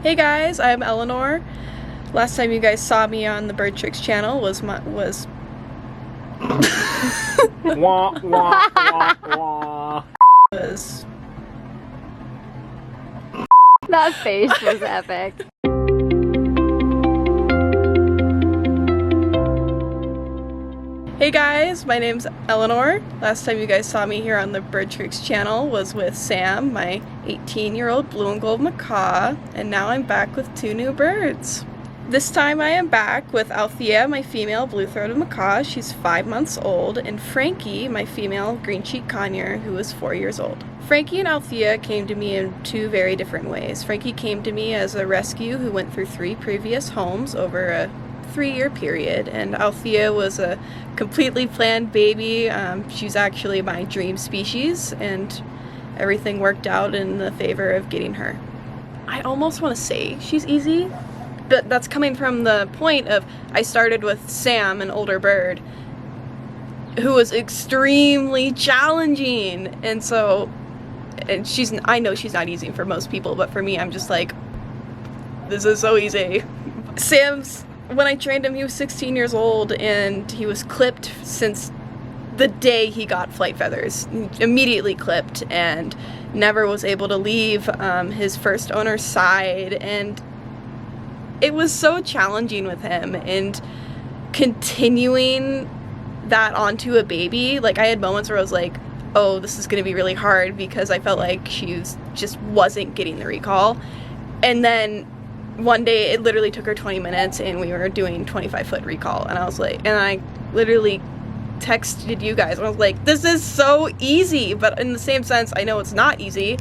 Hey guys, I'm Eleanor. Last time you guys saw me on the BirdTricks channel was Wah, wah, wah, wah. That face was epic. Hey guys, my name's Eleanor. Last time you guys saw me here on the BirdTricks channel was with Sam, my 18-year-old blue and gold macaw, and now I'm back with two new birds. This time I am back with Althea, my female blue-throated macaw. She's 5 months old, and Frankie, my female green-cheeked conure, who is 4 years old. Frankie and Althea came to me in two very different ways. Frankie came to me as a rescue who went through 3 previous homes over a 3-year period, and Althea was a completely planned baby. She's actually my dream species, and everything worked out in the favor of getting her. I almost want to say she's easy, but that's coming from the point of I started with Sam, an older bird, who was extremely challenging, and so I know she's not easy for most people, but for me I'm just like, this is so easy. When I trained him, he was 16 years old, and he was clipped since the day he got flight feathers. Immediately clipped, and never was able to leave his first owner's side, and it was so challenging with him, and continuing that onto a baby. Like, I had moments where I was like, oh, this is going to be really hard, because I felt like she just wasn't getting the recall. And then one day it literally took her 20 minutes and we were doing 25-foot recall, and I was like, and I literally texted you guys and I was like, this is so easy, but in the same sense I know it's not easy.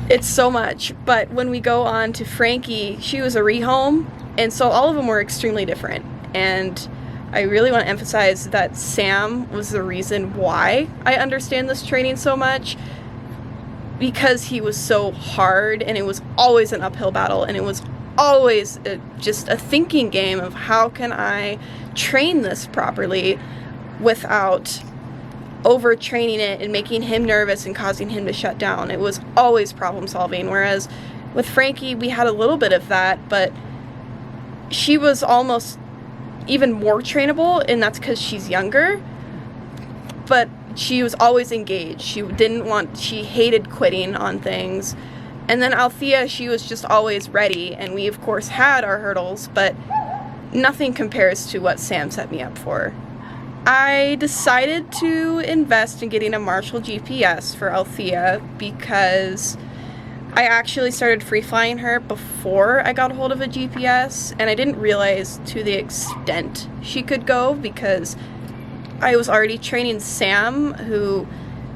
It's so much. But when we go on to Frankie, she was a rehome, and so all of them were extremely different, and I really want to emphasize that Sam was the reason why I understand this training so much, because he was so hard, and it was always an uphill battle, and it was always just a thinking game of how can I train this properly without overtraining it and making him nervous and causing him to shut down. It was always problem solving, whereas with Frankie we had a little bit of that, but she was almost even more trainable, and that's because she's younger, but she was always engaged. She hated quitting on things. And then Althea, she was just always ready, and we of course had our hurdles, but nothing compares to what Sam set me up for. I decided to invest in getting a Marshall GPS for Althea because I actually started free flying her before I got a hold of a GPS, and I didn't realize to the extent she could go, because I was already training Sam, who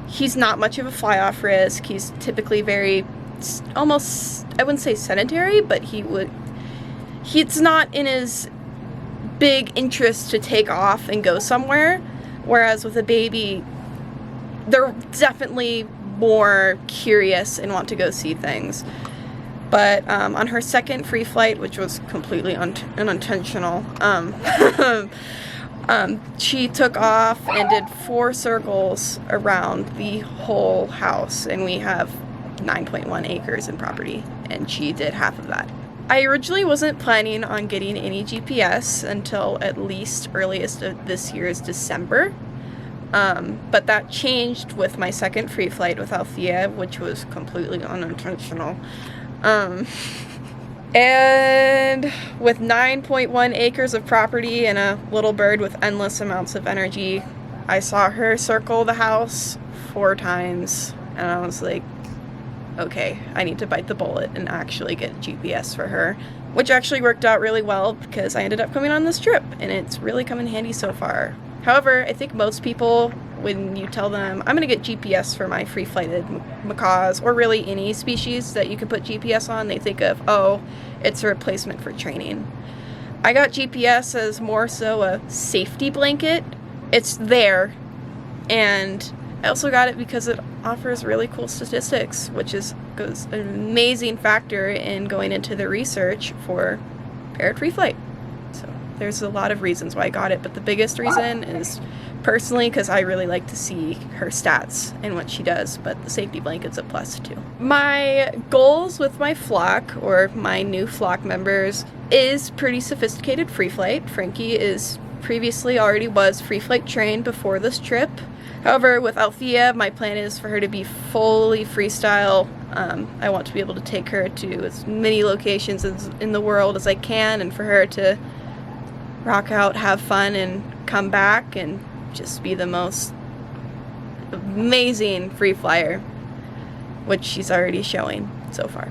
he's not much of a fly-off risk. He's typically very, almost, I wouldn't say sedentary, but he's not in his big interest to take off and go somewhere, whereas with a baby they're definitely more curious and want to go see things. But on her second free flight, which was completely unintentional, she took off and did 4 circles around the whole house, and we have 9.1 acres in property, and she did half of that. I originally wasn't planning on getting any GPS until at least earliest of this year's December, but that changed with my second free flight with Althea, which was completely unintentional. And with 9.1 acres of property and a little bird with endless amounts of energy, I saw her circle the house 4 times, and I was like, okay, I need to bite the bullet and actually get GPS for her, which actually worked out really well because I ended up coming on this trip, and it's really come in handy so far. However, I think most people, when you tell them, I'm going to get GPS for my free-flighted macaws, or really any species that you can put GPS on, they think of, oh, it's a replacement for training. I got GPS as more so a safety blanket. It's there, and I also got it because it offers really cool statistics, which is an amazing factor in going into the research for parrot free flight. So there's a lot of reasons why I got it, but the biggest reason is personally, because I really like to see her stats and what she does, but the safety blanket's a plus too. My goals with my flock, or my new flock members, is pretty sophisticated free flight. Frankie already was free flight trained before this trip. However, with Althea, my plan is for her to be fully freestyle. I want to be able to take her to as many locations in the world as I can, and for her to rock out, have fun, and come back and just be the most amazing free flyer, which she's already showing so far.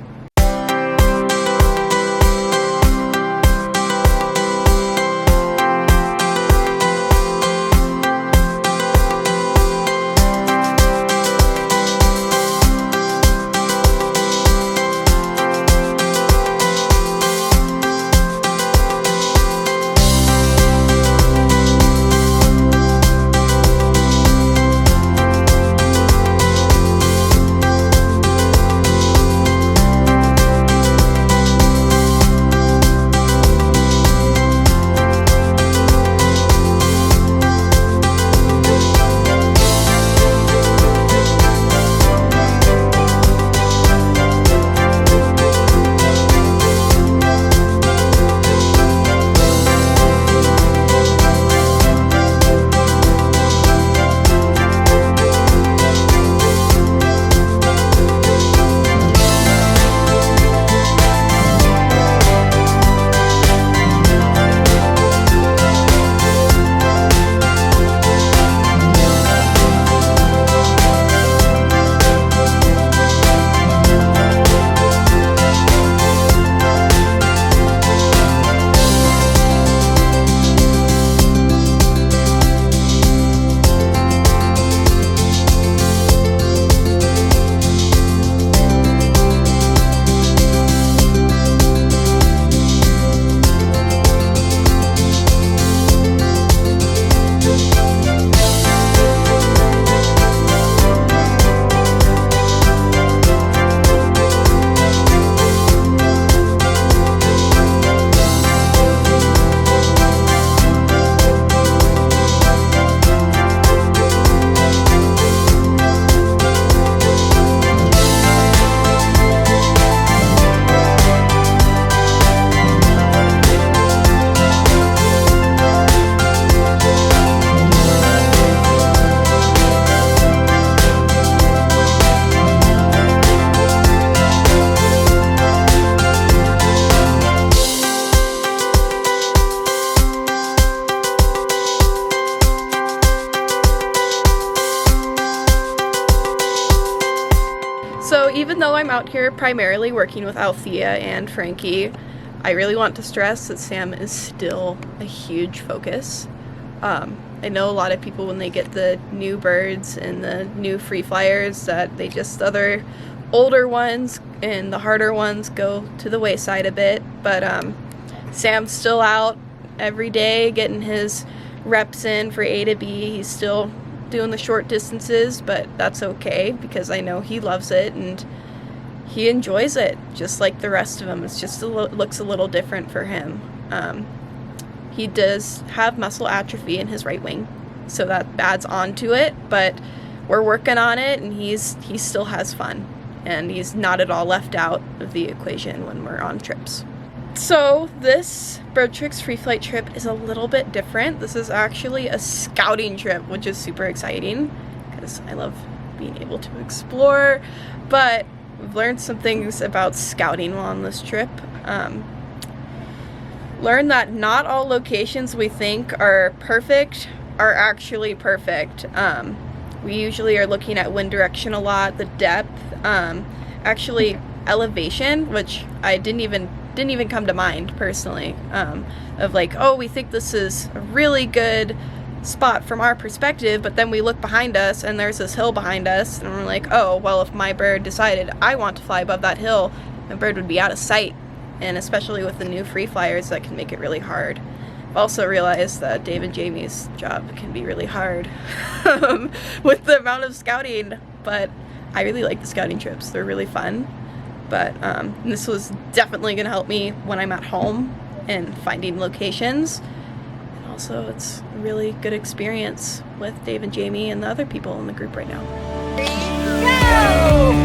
So even though I'm out here primarily working with Althea and Frankie, I really want to stress that Sam is still a huge focus. I know a lot of people, when they get the new birds and the new free flyers, that they just, the other older ones and the harder ones go to the wayside a bit, but Sam's still out every day getting his reps in for A to B. He's still doing the short distances, but that's okay because I know he loves it and he enjoys it just like the rest of them. It's just looks a little different for him. He does have muscle atrophy in his right wing, so that adds on to it, but we're working on it, and he still has fun, and he's not at all left out of the equation when we're on trips. So this BirdTricks free flight trip is a little bit different. This is actually a scouting trip, which is super exciting because I love being able to explore, but we've learned some things about scouting while on this trip. Learned that not all locations we think are perfect are actually perfect. We usually are looking at wind direction a lot, the depth, actually elevation, which I didn't even come to mind personally, of like, oh, we think this is a really good spot from our perspective, but then we look behind us and there's this hill behind us, and we're like, oh, well, if my bird decided I want to fly above that hill, my bird would be out of sight. And especially with the new free flyers, that can make it really hard. I've also realized that Dave and Jamie's job can be really hard with the amount of scouting, but I really like the scouting trips. They're really fun. But this was definitely going to help me when I'm at home and finding locations. And so it's a really good experience with Dave and Jamie and the other people in the group right now. Go!